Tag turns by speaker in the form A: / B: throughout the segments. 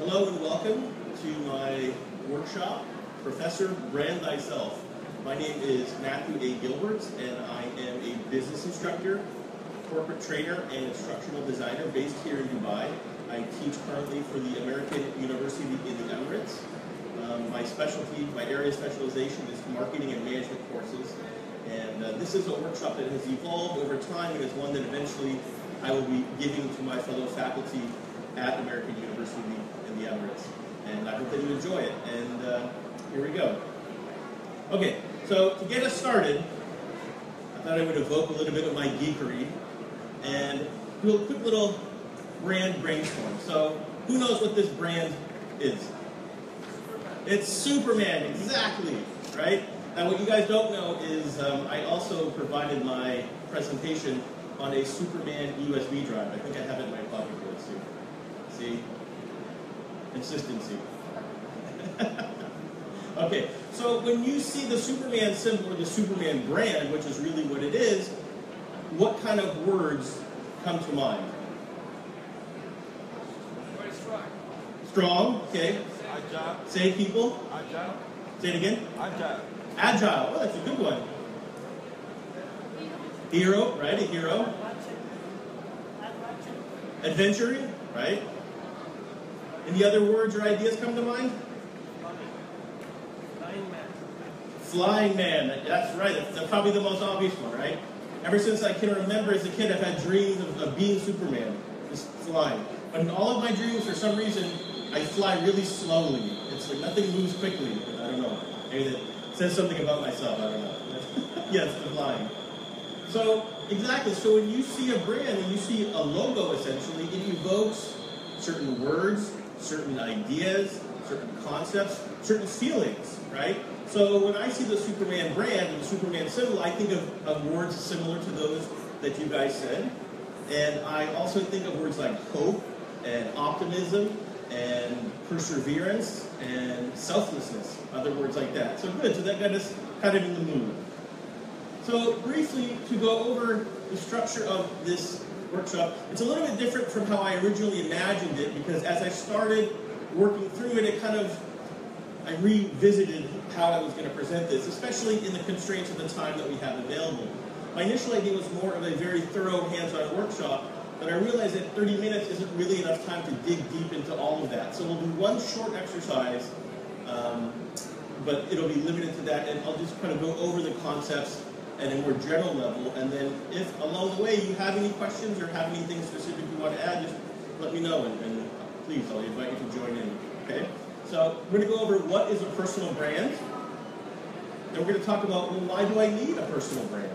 A: Hello and welcome to my workshop, Professor Brand Thyself. My name is Matthew A. Gilbert, and I am a business instructor, corporate trainer, and instructional designer based here in Dubai. I teach currently for the American University in the Emirates. My specialty, my area of specialization is marketing and management courses. And this is a workshop that has evolved over time and is one that eventually I will be giving to my fellow faculty at American University in the Emirates. And I hope that you enjoy it. And here we go. Okay, so to get us started, I thought I would evoke a little bit of my geekery and do a quick little brand brainstorm. So who knows what this brand is? It's Superman, exactly, right? Now what you guys don't know is I also provided my presentation on a Superman USB drive. I think I have it in my pocket here. Let's see. Consistency. Okay, so when you see the Superman symbol or the Superman brand, which is really what it is, what kind of words come to mind?
B: Very strong.
A: Strong, okay.
B: Agile.
A: Say people.
B: Agile.
A: Say it again.
B: Agile.
A: Agile, oh, that's a good one. Hero, right, a hero. Adventuring, right? Any other words or ideas come to mind?
B: Flying man.
A: Flying man, that's right. That's probably the most obvious one, right? Ever since I can remember as a kid, I've had dreams of being Superman, just flying. But in all of my dreams, for some reason, I fly really slowly. It's like nothing moves quickly. I don't know. Maybe that says something about myself. I don't know. Yes, the flying. So, exactly. So when you see a brand, when you see a logo, essentially, it evokes certain words, certain ideas, certain concepts, certain feelings, right? So when I see the Superman brand and the Superman symbol, I think of words similar to those that you guys said. And I also think of words like hope and optimism and perseverance and selflessness, other words like that. So good, so that got us kind of in the mood. So briefly, to go over the structure of this workshop, it's a little bit different from how I originally imagined it, because as I started working through it, I revisited how I was going to present this, especially in the constraints of the time that we have available. My initial idea was more of a very thorough hands-on workshop, but I realized that 30 minutes isn't really enough time to dig deep into all of that. So we'll do one short exercise, but it'll be limited to that, and I'll just kind of go over the concepts at a more general level, and then if along the way you have any questions or have anything specific you want to add, just let me know, and please, I'll invite you to join in, okay? So we're going to go over what is a personal brand, then we're going to talk about, well, why do I need a personal brand?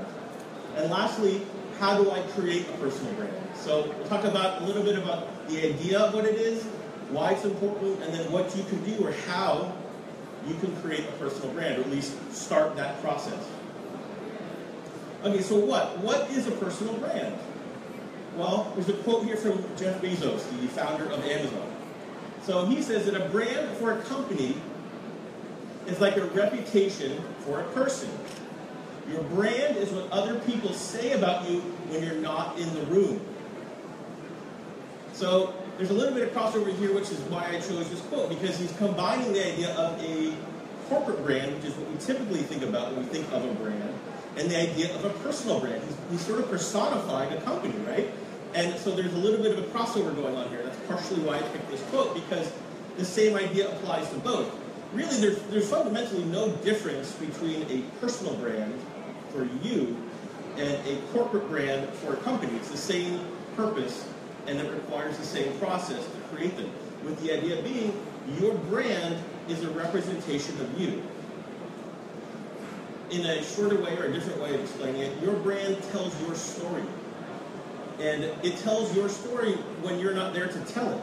A: And lastly, how do I create a personal brand? So we'll talk about a little bit about the idea of what it is, why it's important, and then what you can do or how you can create a personal brand, or at least start that process. Okay, so what is a personal brand? Well, there's a quote here from Jeff Bezos, the founder of Amazon. So he says that a brand for a company is like a reputation for a person. Your brand is what other people say about you when you're not in the room. So there's a little bit of crossover here, which is why I chose this quote, because he's combining the idea of a corporate brand, which is what we typically think about when we think of a brand, and the idea of a personal brand. He's sort of personifying a company, right? And so there's a little bit of a crossover going on here. That's partially why I picked this quote, because the same idea applies to both. Really, there's fundamentally no difference between a personal brand for you and a corporate brand for a company. It's the same purpose, and it requires the same process to create them. With the idea being, your brand is a representation of you. In a shorter way or a different way of explaining it, your brand tells your story. And it tells your story when you're not there to tell it.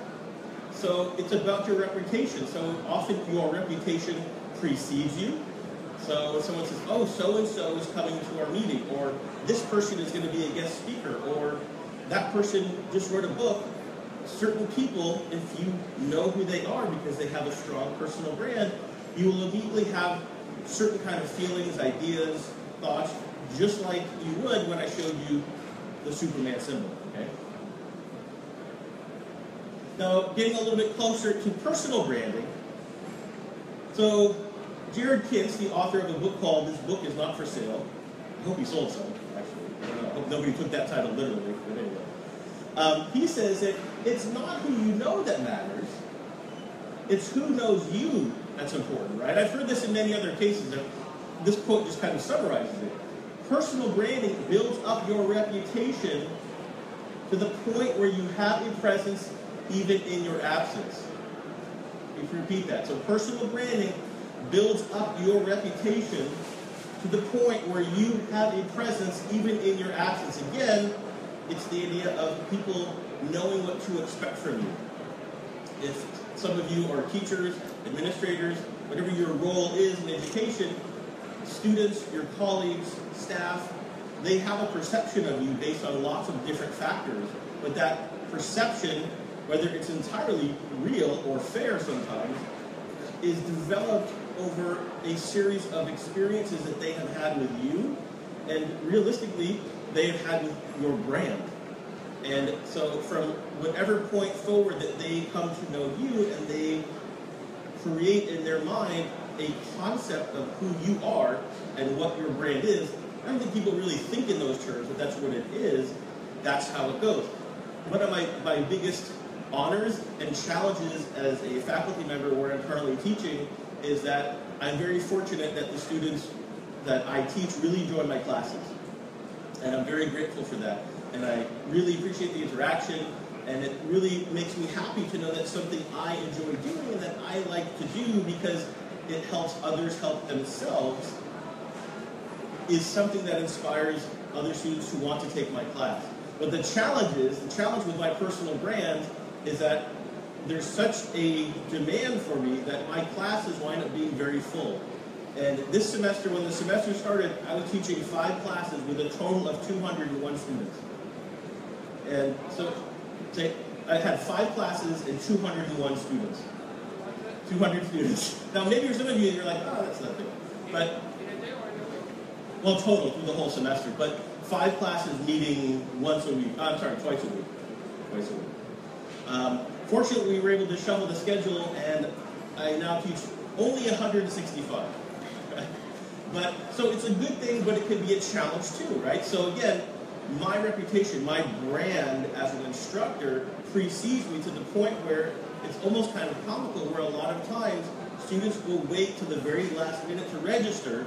A: So it's about your reputation. So often your reputation precedes you. So if someone says, oh, so-and-so is coming to our meeting, or this person is going to be a guest speaker, or that person just wrote a book, certain people, if you know who they are because they have a strong personal brand, you will immediately have certain kind of feelings, ideas, thoughts, just like you would when I showed you the Superman symbol, okay? Now, getting a little bit closer to personal branding. So, Jared Kintz, the author of a book called "This Book Is Not for Sale." I hope he sold some, actually. I don't know. I hope nobody took that title literally, but anyway. He says that it's not who you know that matters, it's who knows you that's important, right? I've heard this in many other cases, and this quote just kind of summarizes it. Personal branding builds up your reputation to the point where you have a presence even in your absence. If you repeat that. So personal branding builds up your reputation to the point where you have a presence even in your absence. Again, it's the idea of people knowing what to expect from you. If some of you are teachers, administrators, whatever your role is in education, students, your colleagues, staff, they have a perception of you based on lots of different factors. But that perception, whether it's entirely real or fair sometimes, is developed over a series of experiences that they have had with you, and realistically, they have had with your brand. And so from whatever point forward that they come to know you, and they create in their mind a concept of who you are and what your brand is. I don't think people really think in those terms, but that's what it is. That's how it goes. One of my biggest honors and challenges as a faculty member where I'm currently teaching is that I'm very fortunate that the students that I teach really enjoy my classes. And I'm very grateful for that. And I really appreciate the interaction, and it really makes me happy to know that's something I enjoy doing and that I like to do because it helps others help themselves, is something that inspires other students who want to take my class. But the challenge with my personal brand is that there's such a demand for me that my classes wind up being very full. And this semester, when the semester started, I was teaching 5 classes with a total of 201 students. And so I had 5 classes and 201 students. 200 students. Now maybe for some of you, you're like, oh, that's nothing. But, well, total through the whole semester. But 5 classes meeting twice a week. Twice a week. Twice a week. Fortunately, we were able to shuffle the schedule, and I now teach only 165. But so it's a good thing, but it can be a challenge too, right? So again, my reputation, my brand as an instructor precedes me to the point where it's almost kind of comical, where a lot of times students will wait to the very last minute to register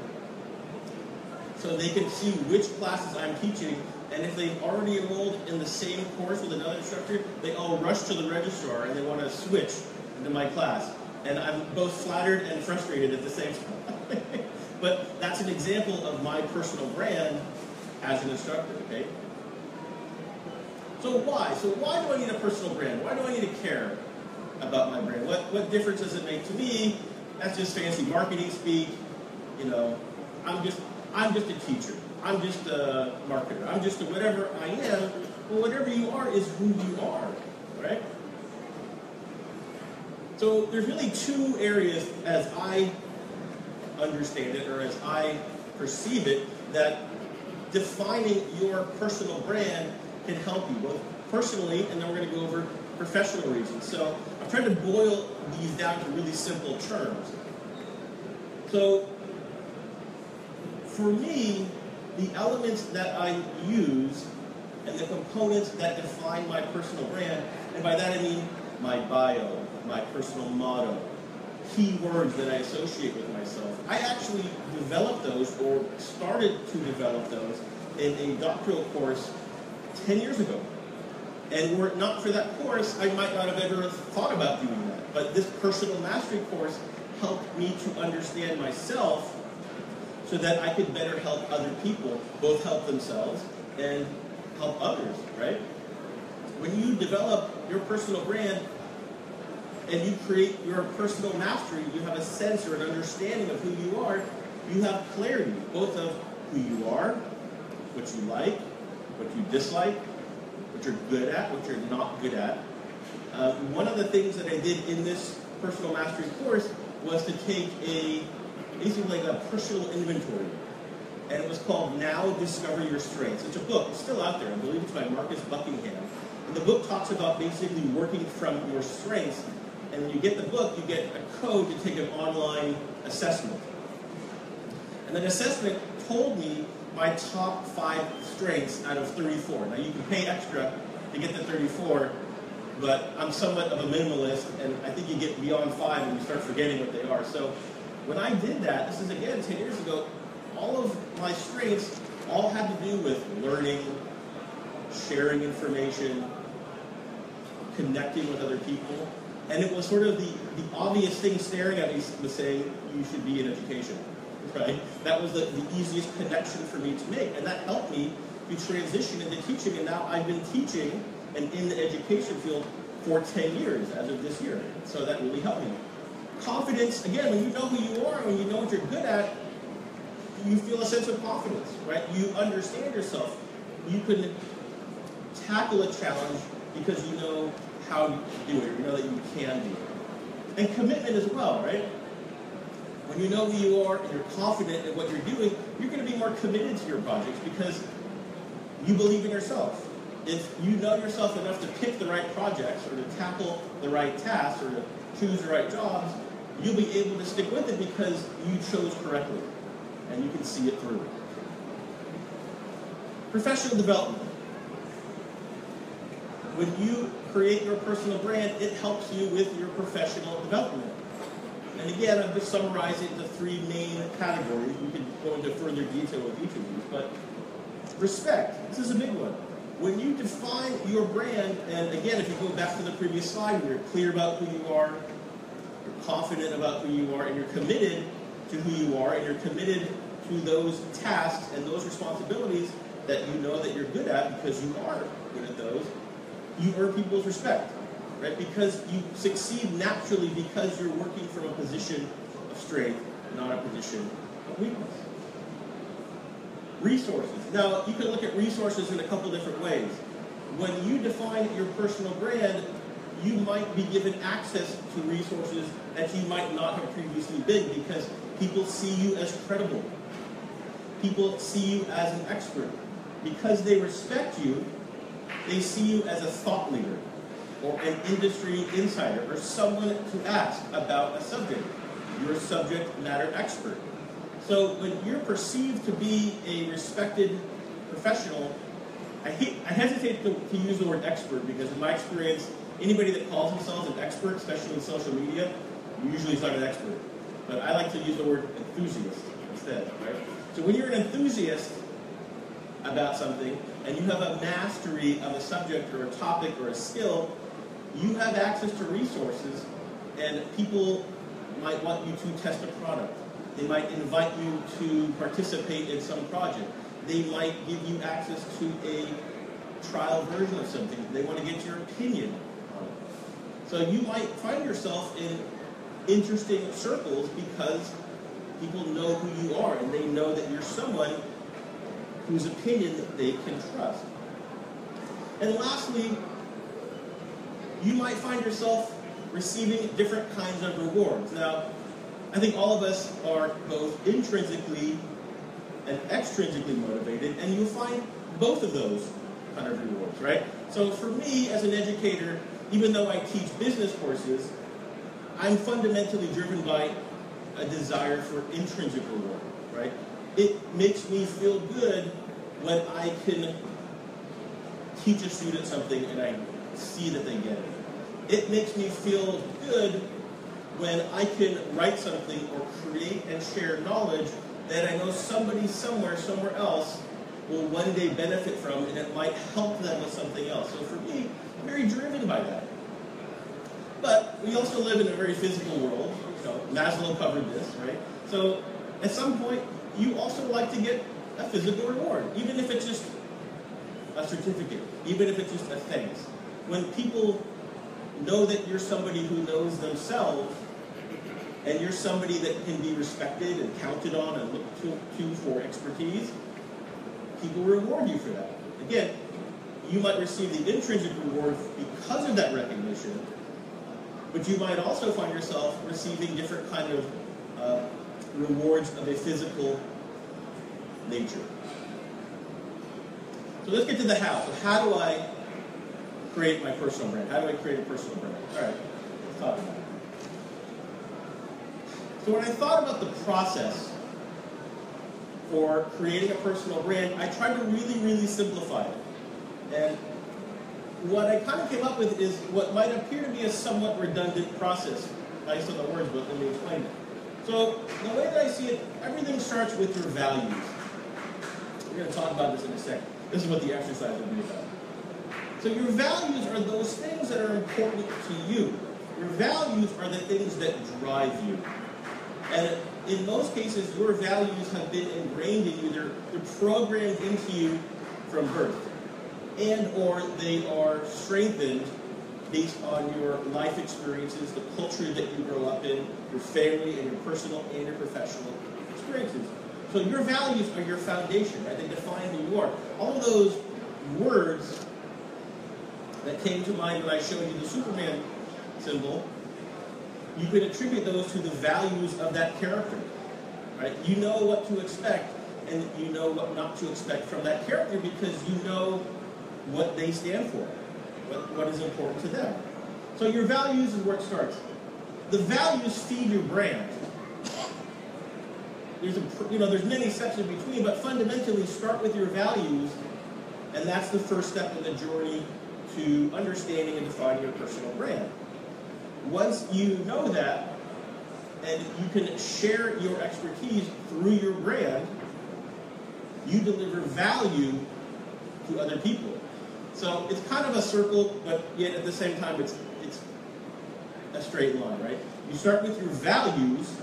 A: so they can see which classes I'm teaching. And if they've already enrolled in the same course with another instructor, they all rush to the registrar and they want to switch into my class. And I'm both flattered and frustrated at the same time. But that's an example of my personal brand as an instructor, okay? So why? So why do I need a personal brand? Why do I need to care about my brand? What difference does it make to me? That's just fancy marketing speak. You know, I'm just a teacher. I'm just a marketer. I'm just a whatever I am. Well, whatever you are is who you are, right? So there's really 2 areas, as I understand it, or as I perceive it, that defining your personal brand can help you, both personally, and then we're going to go over professional reasons. So I've tried to boil these down to really simple terms. So for me, the elements that I use and the components that define my personal brand, and by that I mean my bio, my personal motto, key words that I associate with myself. I actually developed those, or started to develop those, in a doctoral course 10 years ago. And were it not for that course, I might not have ever thought about doing that. But this personal mastery course helped me to understand myself so that I could better help other people, both help themselves and help others, right? When you develop your personal brand and you create your personal mastery, you have a sense or an understanding of who you are, you have clarity, both of who you are, what you like, what you dislike, what you're good at, what you're not good at. One of the things that I did in this personal mastery course was to take basically like a personal inventory. And it was called Now Discover Your Strengths. It's a book. It's still out there. I believe it's by Marcus Buckingham. And the book talks about basically working from your strengths. And when you get the book, you get a code to take an online assessment. And that assessment told me my top 5 strengths out of 34. Now you can pay extra to get the 34, but I'm somewhat of a minimalist, and I think you get beyond 5 and you start forgetting what they are. So when I did that, this is again 10 years ago, all of my strengths all had to do with learning, sharing information, connecting with other people. And it was sort of the obvious thing staring at me was saying, you should be in education, right? That was the easiest connection for me to make. And that helped me to transition into teaching. And now I've been teaching and in the education field for 10 years as of this year. So that really helped me. Confidence, again, when you know who you are, when you know what you're good at, you feel a sense of confidence, right? You understand yourself. You can tackle a challenge because you know how to do it. You know that you can do it. And commitment as well, right? When you know who you are and you're confident in what you're doing, you're going to be more committed to your projects because you believe in yourself. If you know yourself enough to pick the right projects or to tackle the right tasks or to choose the right jobs, you'll be able to stick with it because you chose correctly and you can see it through. Professional development. When you create your personal brand, it helps you with your professional development. And again, I'm just summarizing the 3 main categories. We can go into further detail with each of these, but respect, this is a big one. When you define your brand, and again, if you go back to the previous slide, you're clear about who you are, you're confident about who you are, and you're committed to who you are, and you're committed to those tasks and those responsibilities that you know that you're good at because you are good at those, you earn people's respect, right? Because you succeed naturally because you're working from a position of strength, not a position of weakness. Resources. Now, you can look at resources in a couple different ways. When you define your personal brand, you might be given access to resources that you might not have previously been because people see you as credible. People see you as an expert. Because they respect you, they see you as a thought leader or an industry insider or someone to ask about a subject. You're a subject matter expert. So when you're perceived to be a respected professional, I hesitate to use the word expert because in my experience, anybody that calls themselves an expert, especially in social media, usually is not an expert. But I like to use the word enthusiast instead, right? So when you're an enthusiast about something and you have a mastery of a subject or a topic or a skill, you have access to resources and people might want you to test a product. They might invite you to participate in some project. They might give you access to a trial version of something. They want to get your opinion on it. So you might find yourself in interesting circles because people know who you are and they know that you're someone whose opinion they can trust. And lastly, you might find yourself receiving different kinds of rewards. Now, I think all of us are both intrinsically and extrinsically motivated, and you'll find both of those kind of rewards, right? So for me, as an educator, even though I teach business courses, I'm fundamentally driven by a desire for intrinsic reward, right? It makes me feel good when I can teach a student something and I see that they get it. It makes me feel good when I can write something or create and share knowledge that I know somebody somewhere else will one day benefit from, and it might help them with something else. So for me, I'm very driven by that. But we also live in a very physical world. You know, Maslow covered this, right? So at some point, you also like to get a physical reward, even if it's just a certificate, even if it's just a thanks. When people know that you're somebody who knows themselves, and you're somebody that can be respected and counted on and looked to for expertise, people reward you for that. Again, you might receive the intrinsic reward because of that recognition, but you might also find yourself receiving different kind of rewards of a physical nature. So let's get to the how. So how do I create my personal brand? How do I create a personal brand? All right, let's talk about it. So when I thought about the process for creating a personal brand, I tried to really, really simplify it. And what I kind of came up with is what might appear to be a somewhat redundant process. Nice on the words, but let me explain it. So the way that I see it, everything starts with your values. We're going to talk about this in a second. This is what the exercise will be about. So your values are those things that are important to you. Your values are the things that drive you. And in most cases, your values have been ingrained in you. They're programmed into you from birth. And or they are strengthened based on your life experiences, the culture that you grow up in, your family, and your personal and your professional experiences. So your values are your foundation, right? They define who you are. All of those words that came to mind when I showed you the Superman symbol, you can attribute those to the values of that character, right? You know what to expect, and you know what not to expect from that character because you know what they stand for, what is important to them. So your values is where it starts. The values feed your brand. There's many steps in between, but fundamentally start with your values, and that's the first step in the journey to understanding and defining your personal brand. Once you know that, and you can share your expertise through your brand, you deliver value to other people. So it's kind of a circle, but yet at the same time it's a straight line, right? You start with your values,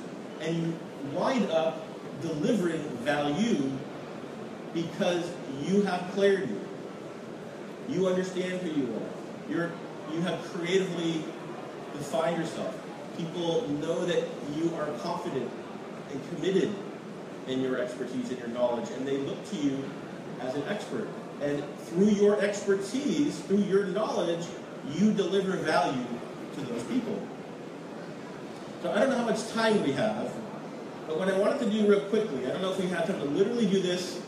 A: and you wind up delivering value because you have clarity. You understand who you are. You have creatively defined yourself. People know that you are confident and committed in your expertise and your knowledge, and they look to you as an expert. And through your expertise, through your knowledge, you deliver value to those people. So I don't know how much time we have, but what I wanted to do real quickly, I don't know if we have time to literally do this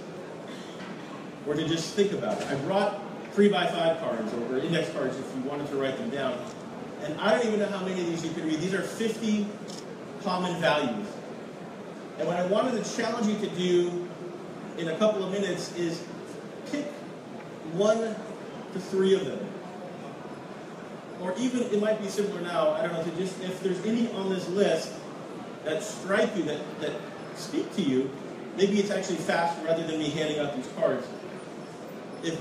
A: or to just think about it. I brought 3x5 cards or index cards if you wanted to write them down. And I don't even know how many of these you could read. These are 50 common values. And what I wanted to challenge you to do in a couple of minutes is pick 1 to 3 of them. Or even, it might be simpler now, I don't know, to just, if there's any on this list that strike you, that speak to you, maybe it's actually faster rather than me handing out these cards. If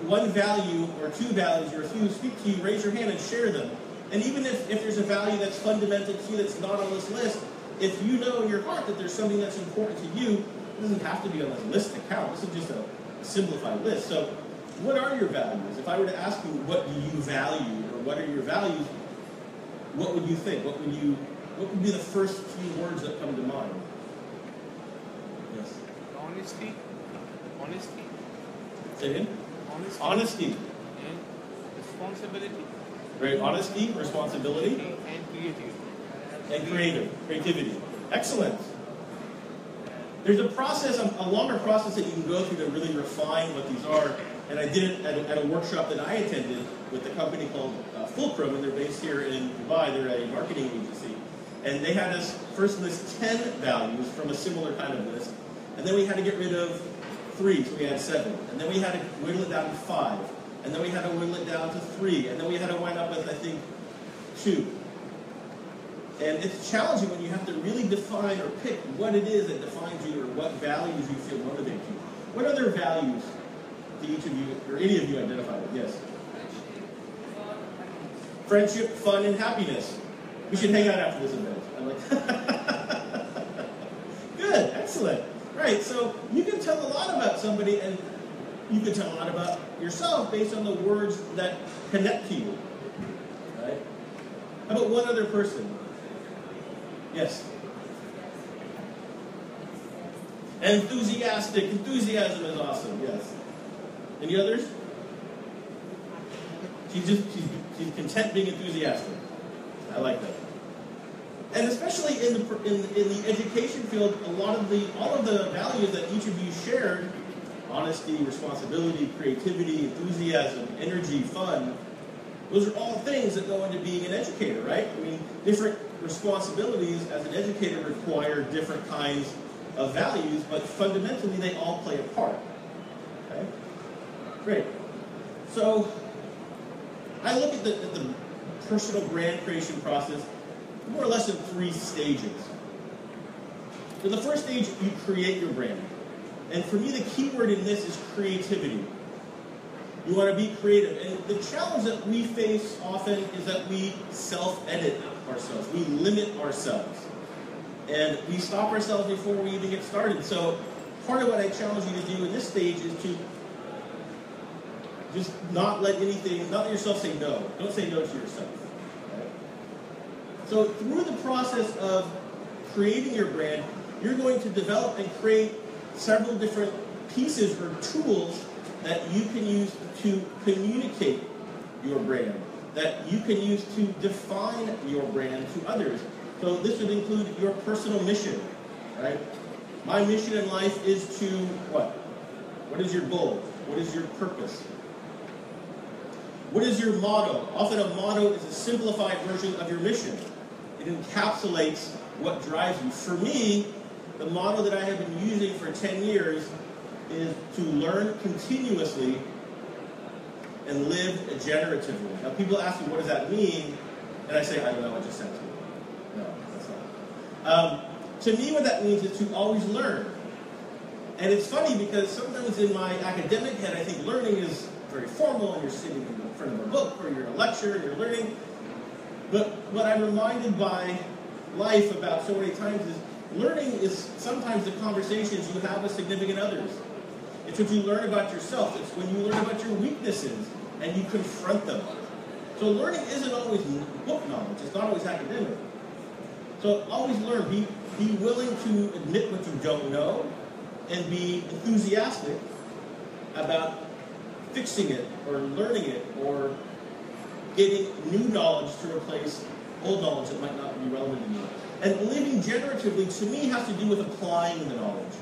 A: one value or 2 values or a few speak to you, raise your hand and share them. And even if there's a value that's fundamental to you that's not on this list, if you know in your heart that there's something that's important to you, it doesn't have to be on this list to count. This is just a simplified list. So what are your values? If I were to ask you what do you value or what are your values, what would you think? What would be the first few words that come to mind? Yes.
B: Honesty.
A: Say again? Honesty.
B: And responsibility.
A: Right, honesty, responsibility.
B: And creativity.
A: And creativity. Excellent. There's a process, a longer process that you can go through to really refine what these are. And I did it at a workshop that I attended with a company called Fulcrum, and they're based here in Dubai. They're a marketing agency. And they had us first list 10 values from a similar kind of list. And then we had to get rid of 3, so we had 7. And then we had to whittle it down to 5. And then we had to whittle it down to 3. And then we had to wind up with, I think, 2. And it's challenging when you have to really define or pick what it is that defines you or what values you feel motivate you. What other values do each of you, or any of you, identify with? Yes? Friendship, fun, and happiness. We should hang out after this event. I'm like, good, excellent. Right, so you can tell a lot about somebody, and you can tell a lot about yourself based on the words that connect to you. Right? How about one other person? Yes? Enthusiastic. Enthusiasm is awesome, yes. Any others? She's content being enthusiastic. I like that. And especially in the education field, all of the values that each of you shared, honesty, responsibility, creativity, enthusiasm, energy, fun, Those are all things that go into being an educator, right? I mean, different responsibilities as an educator require different kinds of values, but fundamentally they all play a part. Okay? Great. So I look at the personal brand creation process more or less in 3 stages. So the first stage, you create your brand. And for me, the key word in this is creativity. You want to be creative. And the challenge that we face often is that we self-edit ourselves. We limit ourselves. And we stop ourselves before we even get started. So part of what I challenge you to do in this stage is to just not let yourself say no. Don't say no to yourself. Okay? So through the process of creating your brand, you're going to develop and create several different pieces or tools that you can use to communicate your brand, that you can use to define your brand to others. So this would include your personal mission, right? My mission in life is to what? What is your goal? What is your purpose? What is your motto? Often a motto is a simplified version of your mission. It encapsulates what drives you. For me, the motto that I have been using for 10 years is to learn continuously and live generatively. Now people ask me, what does that mean? And I say, I don't know, it just sounds good. No, that's not. To me, what that means is to always learn. And it's funny because sometimes in my academic head, I think learning is very formal and you're sitting in front of a book or you're in a lecture and you're learning. But what I'm reminded by life about so many times is learning is sometimes the conversations you have with significant others. It's what you learn about yourself. It's when you learn about your weaknesses and you confront them. So learning isn't always book knowledge. It's not always academic. So always learn. Be willing to admit what you don't know and be enthusiastic about fixing it or learning it or getting new knowledge to replace old knowledge that might not be relevant to you. And living generatively, to me, has to do with applying the knowledge.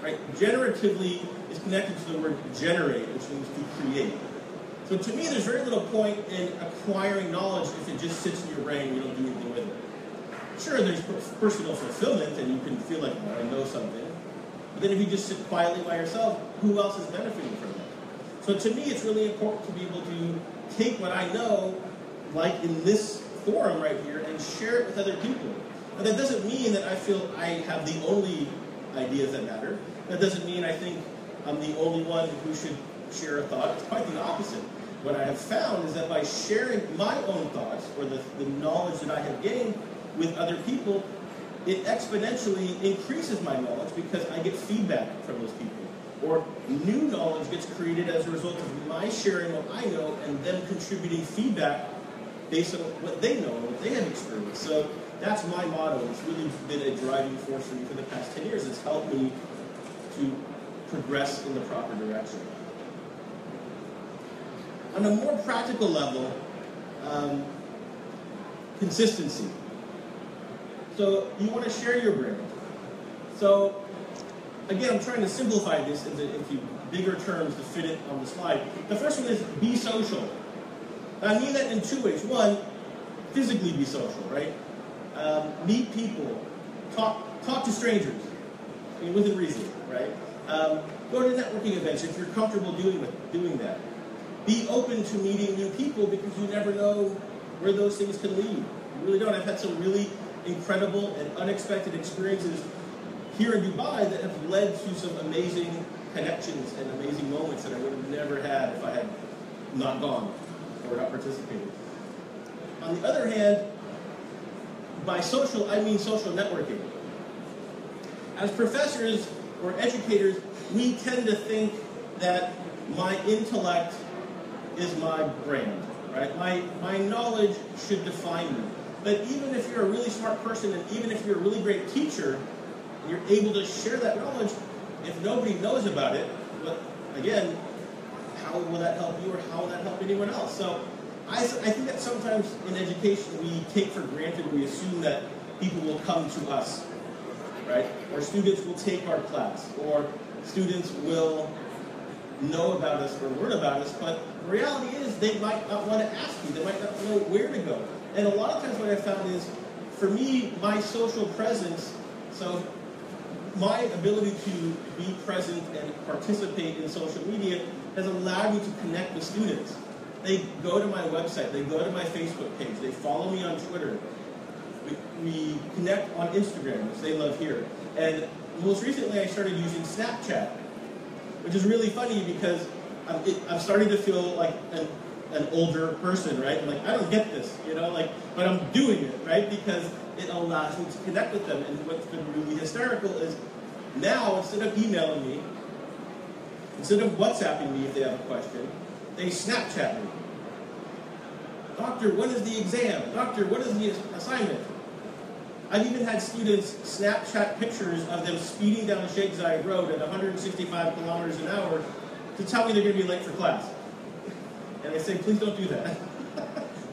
A: Right? Generatively is connected to the word generate, which means to create. So to me, there's very little point in acquiring knowledge if it just sits in your brain and you don't do anything with it. Sure, there's personal fulfillment and you can feel like, oh, I know something. But then if you just sit quietly by yourself, who else is benefiting from that? So to me, it's really important to be able to take what I know, like in this forum right here, and share it with other people. But that doesn't mean that I feel I have the only ideas that matter. That doesn't mean I think I'm the only one who should share a thought. It's quite the opposite. What I have found is that by sharing my own thoughts, or the knowledge that I have gained with other people, it exponentially increases my knowledge because I get feedback from those people. Or new knowledge gets created as a result of my sharing what I know and them contributing feedback based on what they know and what they have experienced. So that's my motto. It's really been a driving force for me for the past 10 years. It's helped me to progress in the proper direction. On a more practical level, consistency. So you want to share your brand. So again, I'm trying to simplify this into bigger terms to fit it on the slide. The first one is be social. I mean that in 2 ways. One, physically be social, right? Meet people, talk to strangers, I mean, within reason, right? Go to networking events if you're comfortable doing that. Be open to meeting new people because you never know where those things can lead. You really don't. I've had some really incredible and unexpected experiences here in Dubai that have led to some amazing connections and amazing moments that I would have never had if I had not gone or not participated. On the other hand, by social, I mean social networking. As professors or educators, we tend to think that my intellect is my brand, right? My knowledge should define me. But even if you're a really smart person and even if you're a really great teacher, and you're able to share that knowledge, if nobody knows about it, but again, how will that help you or how will that help anyone else? So I think that sometimes in education we take for granted, we assume that people will come to us, right? Or students will take our class, or students will know about us or learn about us, but the reality is they might not want to ask you. They might not know where to go. And a lot of times what I found is, for me, my social presence, so my ability to be present and participate in social media has allowed me to connect with students. They go to my website, they go to my Facebook page, they follow me on Twitter, we connect on Instagram, which they love here. And most recently I started using Snapchat, which is really funny because I'm starting to feel like an older person, right? I'm like, I don't get this, you know, like, but I'm doing it, right? Because it allows me to connect with them. And what's been really hysterical is now, instead of emailing me, instead of WhatsApping me if they have a question, they Snapchat me. Doctor, when is the exam? Doctor, what is the assignment? I've even had students Snapchat pictures of them speeding down Shakeside Road at 165 kilometers an hour to tell me they're going to be late for class. And I say, please don't do that.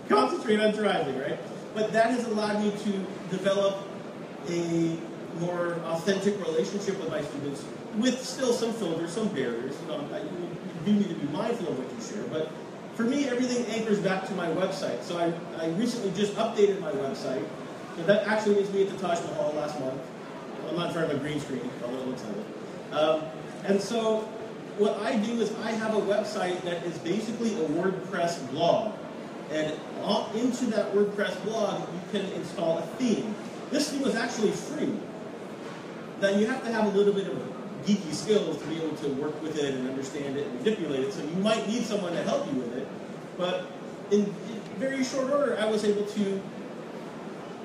A: Concentrate on driving, right? But that has allowed me to develop a more authentic relationship with my students, with still some filters, some barriers. You know, you do need to be mindful of what you share. But for me, everything anchors back to my website. So I recently just updated my website. So that actually is me at the Taj Mahal last month. I'm not in front of a green screen, although it looks like it. And so what I do is I have a website that is basically a WordPress blog. And into that WordPress blog, you can install a theme. This theme is actually free. Now, you have to have a little bit of geeky skills to be able to work with it and understand it and manipulate it, so you might need someone to help you with it. But in very short order, I was able to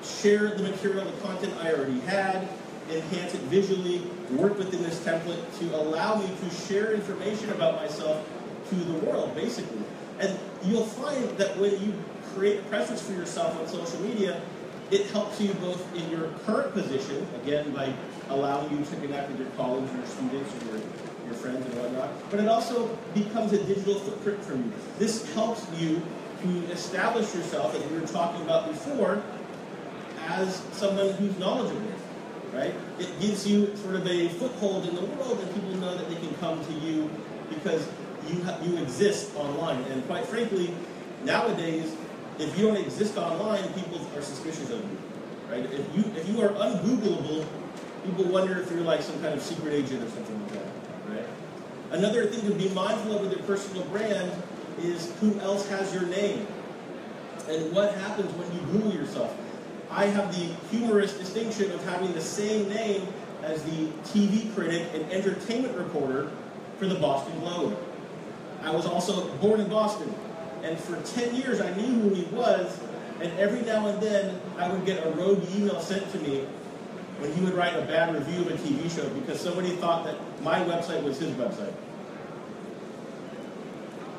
A: share the material, the content I already had, enhance it visually, work within this template to allow me to share information about myself to the world, basically. And you'll find that when you create a presence for yourself on social media, it helps you both in your current position, again, by allowing you to connect with your colleagues, your students, or your friends and whatnot, but it also becomes a digital footprint for you. This helps you to establish yourself, as we were talking about before, as someone who's knowledgeable, right? It gives you sort of a foothold in the world, and people know that they can come to you because you exist online. And quite frankly, nowadays, if you don't exist online, people are suspicious of you, right? If you are ungoogleable, people wonder if you're like some kind of secret agent or something like that, right? Another thing to be mindful of with your personal brand is who else has your name and what happens when you Google yourself. I have the humorous distinction of having the same name as the TV critic and entertainment reporter for the Boston Globe. I was also born in Boston, and for 10 years I knew who he was, and every now and then I would get a rogue email sent to me when he would write a bad review of a TV show because somebody thought that my website was his website.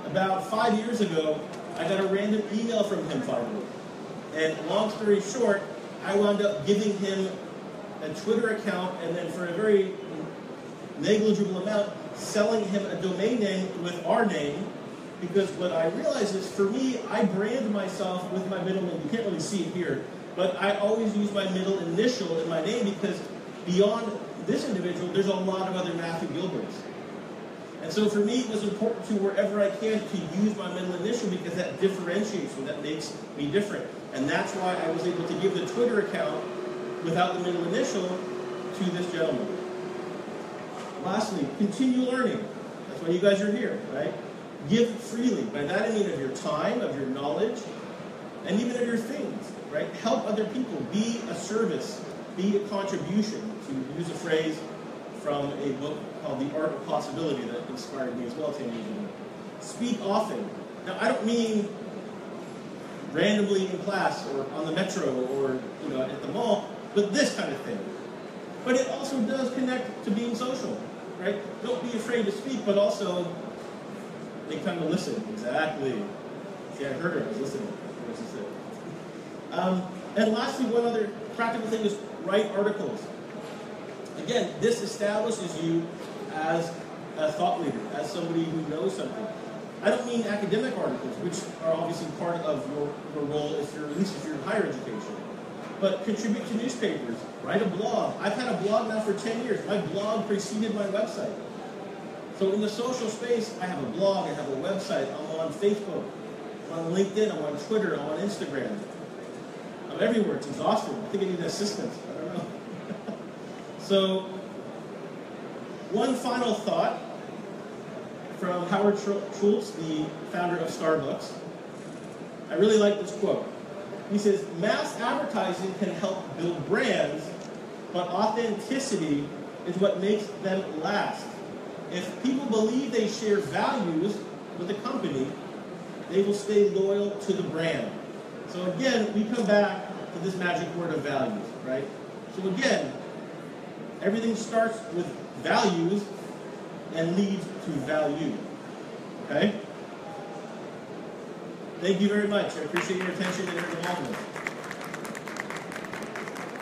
A: About 5 years ago, I got a random email from him finally. And long story short, I wound up giving him a Twitter account and then for a very negligible amount, selling him a domain name with our name, because what I realized is, for me, I brand myself with my middle name. You can't really see it here, but I always use my middle initial in my name because beyond this individual, there's a lot of other Matthew Gilberts. And so for me, it was important to, wherever I can, to use my middle initial because that differentiates me, that makes me different. And that's why I was able to give the Twitter account without the middle initial to this gentleman. Lastly, continue learning. That's why you guys are here, right? Give freely. By that I mean of your time, of your knowledge, and even of your things, right? Help other people. Be a service. Be a contribution, to use a phrase from a book called The Art of Possibility that inspired me as well 10 years ago. Speak often. Now, I don't mean randomly in class or on the metro or at the mall, but this kind of thing. But it also does connect to being social, right? Don't be afraid to speak, but also make time to listen. Exactly. See, I heard her. I was listening. What she said. And lastly, one other practical thing is write articles. Again, this establishes you as a thought leader, as somebody who knows something. I don't mean academic articles, which are obviously part of your role, at least if you're in higher education. But contribute to newspapers, write a blog. I've had a blog now for 10 years. My blog preceded my website. So in the social space, I have a blog, I have a website, I'm on Facebook, I'm on LinkedIn, I'm on Twitter, I'm on Instagram. I'm everywhere. It's exhausting. I think I need an assistant. I don't know. So, one final thought from Howard Schultz, the founder of Starbucks. I really like this quote. He says, mass advertising can help build brands, but authenticity is what makes them last. If people believe they share values with the company, they will stay loyal to the brand. So again, we come back to this magic word of values, right? So again, everything starts with values and leads to value, okay? Thank you very much. I appreciate your attention and your involvement.